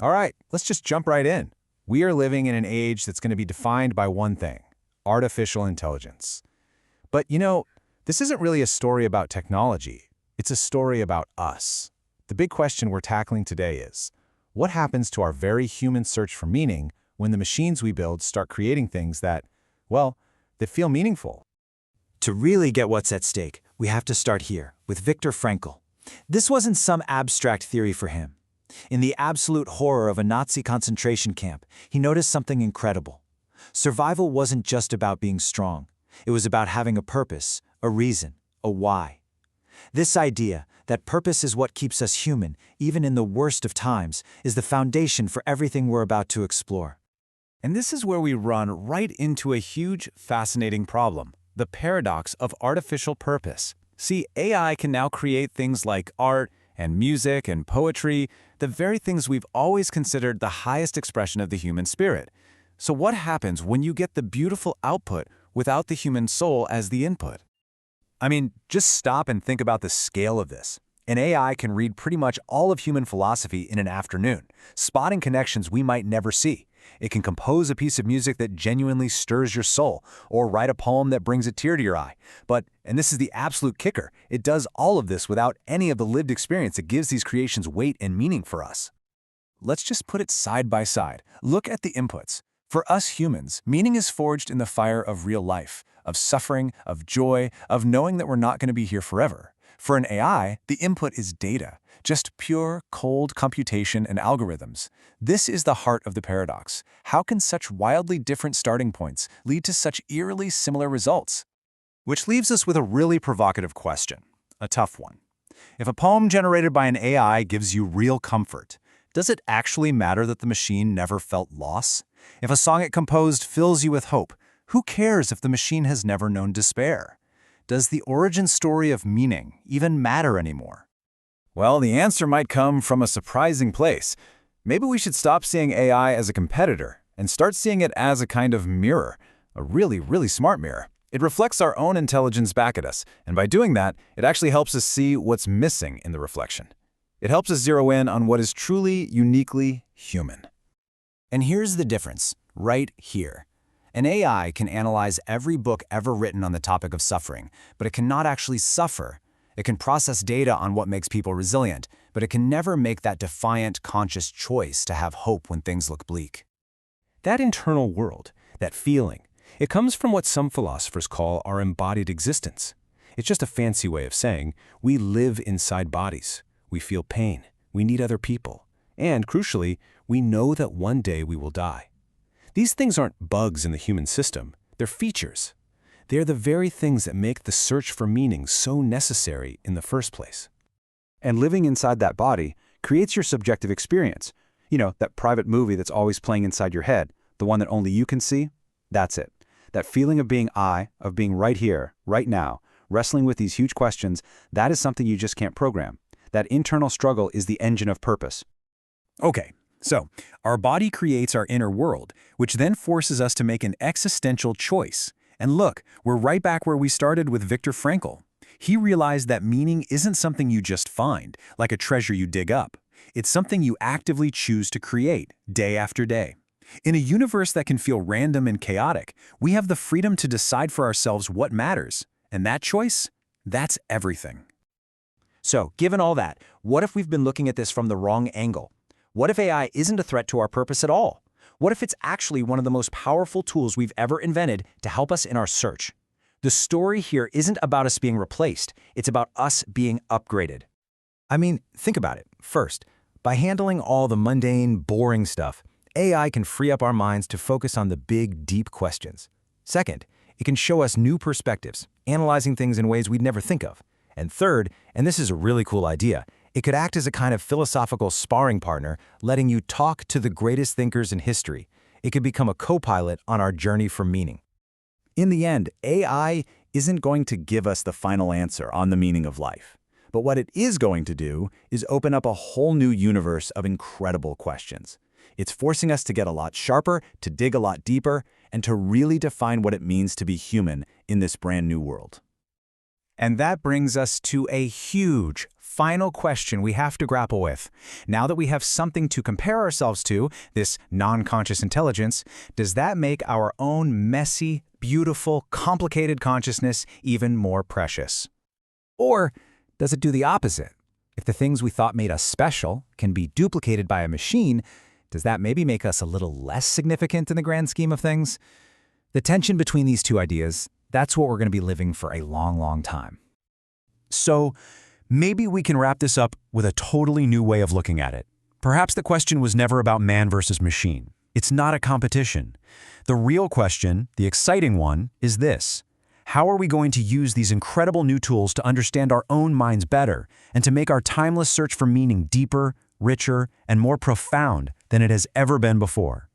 All right, let's just jump right in. We are living in an age that's going to be defined by one thing: artificial intelligence. But this isn't really a story about technology. It's a story about us. The big question we're tackling today is, what happens to our very human search for meaning when the machines we build start creating things that feel meaningful? To really get what's at stake, we have to start here, with Viktor Frankl. This wasn't some abstract theory for him. In the absolute horror of a Nazi concentration camp, he noticed something incredible. Survival wasn't just about being strong. It was about having a purpose, a reason, a why. This idea, that purpose is what keeps us human, even in the worst of times, is the foundation for everything we're about to explore. And this is where we run right into a huge, fascinating problem: the paradox of artificial purpose. See, AI can now create things like art and music and poetry, the very things we've always considered the highest expression of the human spirit. So what happens when you get the beautiful output without the human soul as the input? I mean, just stop and think about the scale of this. An AI can read pretty much all of human philosophy in an afternoon, spotting connections we might never see. It can compose a piece of music that genuinely stirs your soul, or write a poem that brings a tear to your eye. But, and this is the absolute kicker, it does all of this without any of the lived experience that gives these creations weight and meaning for us. Let's just put it side by side. Look at the inputs. For us humans, meaning is forged in the fire of real life, of suffering, of joy, of knowing that we're not going to be here forever. For an AI, the input is data, just pure, cold computation and algorithms. This is the heart of the paradox. How can such wildly different starting points lead to such eerily similar results? Which leaves us with a really provocative question, a tough one. If a poem generated by an AI gives you real comfort, does it actually matter that the machine never felt loss? If a song it composed fills you with hope, who cares if the machine has never known despair? Does the origin story of meaning even matter anymore? Well, the answer might come from a surprising place. Maybe we should stop seeing AI as a competitor and start seeing it as a kind of mirror, a really, really smart mirror. It reflects our own intelligence back at us, and by doing that, it actually helps us see what's missing in the reflection. It helps us zero in on what is truly, uniquely human. And here's the difference, right here. An AI can analyze every book ever written on the topic of suffering, but it cannot actually suffer. It can process data on what makes people resilient, but it can never make that defiant, conscious choice to have hope when things look bleak. That internal world, that feeling, it comes from what some philosophers call our embodied existence. It's just a fancy way of saying we live inside bodies. We feel pain. We need other people. And, crucially, we know that one day we will die. These things aren't bugs in the human system. They're features. They're the very things that make the search for meaning so necessary in the first place. And living inside that body creates your subjective experience. That private movie that's always playing inside your head, the one that only you can see, that's it. That feeling of being of being right here, right now, wrestling with these huge questions, that is something you just can't program. That internal struggle is the engine of purpose. Okay, so our body creates our inner world, which then forces us to make an existential choice. And look, we're right back where we started with Viktor Frankl. He realized that meaning isn't something you just find, like a treasure you dig up. It's something you actively choose to create, day after day. In a universe that can feel random and chaotic, we have the freedom to decide for ourselves what matters. And that choice, that's everything. So, given all that, what if we've been looking at this from the wrong angle? What if AI isn't a threat to our purpose at all? What if it's actually one of the most powerful tools we've ever invented to help us in our search? The story here isn't about us being replaced, it's about us being upgraded. I mean, think about it. First, by handling all the mundane, boring stuff, AI can free up our minds to focus on the big, deep questions. Second, it can show us new perspectives, analyzing things in ways we'd never think of. And third, and this is a really cool idea, it could act as a kind of philosophical sparring partner, letting you talk to the greatest thinkers in history. It could become a co-pilot on our journey for meaning. In the end, AI isn't going to give us the final answer on the meaning of life. But what it is going to do is open up a whole new universe of incredible questions. It's forcing us to get a lot sharper, to dig a lot deeper, and to really define what it means to be human in this brand new world. And that brings us to a huge, final question we have to grapple with. Now that we have something to compare ourselves to, this non-conscious intelligence, does that make our own messy, beautiful, complicated consciousness even more precious? Or does it do the opposite? If the things we thought made us special can be duplicated by a machine, does that maybe make us a little less significant in the grand scheme of things? The tension between these two ideas, that's what we're going to be living for a long, long time. So, maybe we can wrap this up with a totally new way of looking at it. Perhaps the question was never about man versus machine. It's not a competition. The real question, the exciting one, is this: how are we going to use these incredible new tools to understand our own minds better and to make our timeless search for meaning deeper, richer, and more profound than it has ever been before?